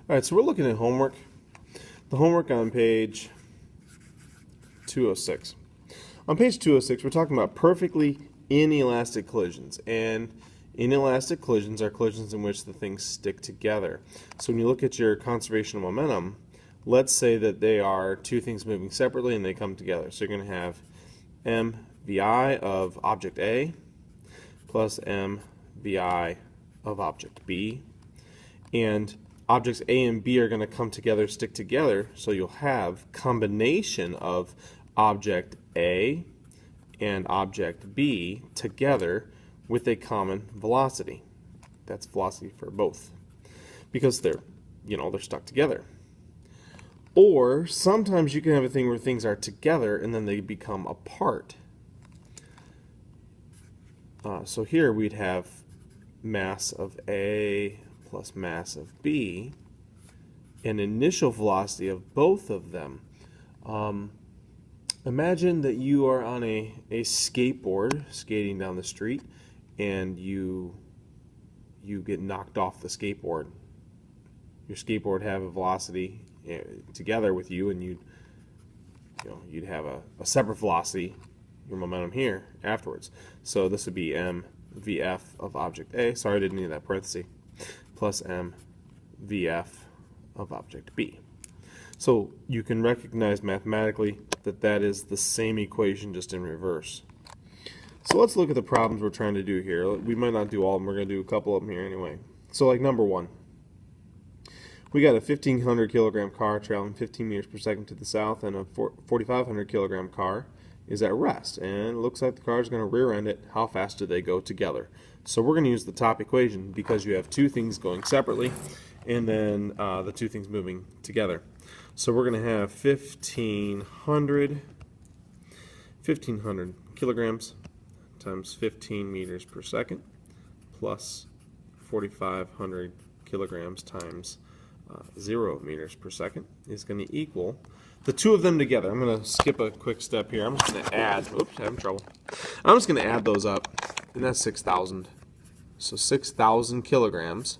Alright, so we're looking at homework. The homework on page 206. On page 206, we're talking about perfectly inelastic collisions. And inelastic collisions are collisions in which the things stick together. So when you look at your conservation of momentum, let's say that they are two things moving separately and they come together. So you're going to have mvi of object A plus mvi of object B. And objects A and B are going to come together, stick together, so you'll have combination of object A and object B together with a common velocity. That's velocity for both, because they're stuck together. Or sometimes you can have a thing where things are together and then they become apart. So here we'd have mass of A plus mass of B, and initial velocity of both of them. Imagine that you are on a skateboard skating down the street and you get knocked off the skateboard. Your skateboard have a velocity together with you, and you'd have a separate velocity, your momentum here afterwards. So this would be mvf of object A, sorry I didn't need that parenthesis, plus mvf of object B. So you can recognize mathematically that that is the same equation, just in reverse. So let's look at the problems we're trying to do here. We might not do all of them, we're going to do a couple of them here anyway. So like number one, we got a 1,500 kilogram car traveling 15 meters per second to the south, and a 4,500 kilogram car is at rest, and it looks like the car is going to rear end it. How fast do they go together? So we're going to use the top equation because you have two things going separately and then the two things moving together. So we're going to have 1,500 kilograms times 15 meters per second plus 4,500 kilograms times 0 meters per second is going to equal the two of them together. I'm going to skip a quick step here. I'm just going to add, oops, having trouble. I'm just going to add those up, and that's 6,000. So 6,000 kilograms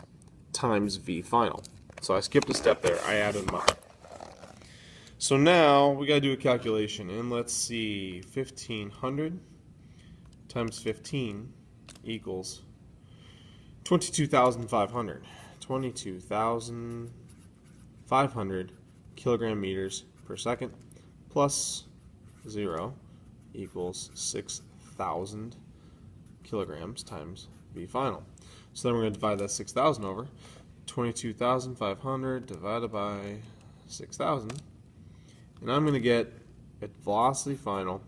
times V final. So I skipped a step there. I added them up. So now we got to do a calculation, and let's see, 1,500 times 15 equals 22,500. 22,500 kilogram meters per second plus 0 equals 6,000 kilograms times V final. So then we're going to divide that 6,000 over. 22,500 divided by 6,000, and I'm going to get a velocity final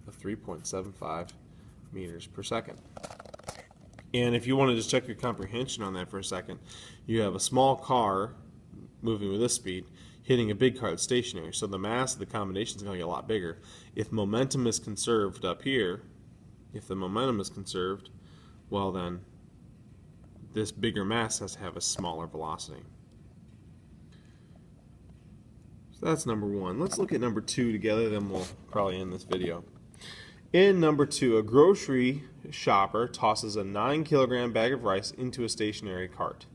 of 3.75 meters per second. And if you want to just check your comprehension on that for a second, you have a small car moving with this speed hitting a big car that's stationary, so the mass of the combination is going to get a lot bigger. If momentum is conserved up here, if the momentum is conserved, well then this bigger mass has to have a smaller velocity. So that's number one. Let's look at number two together, then we'll probably end this video. In number two, a grocery shopper tosses a 9 kilogram bag of rice into a stationary cart.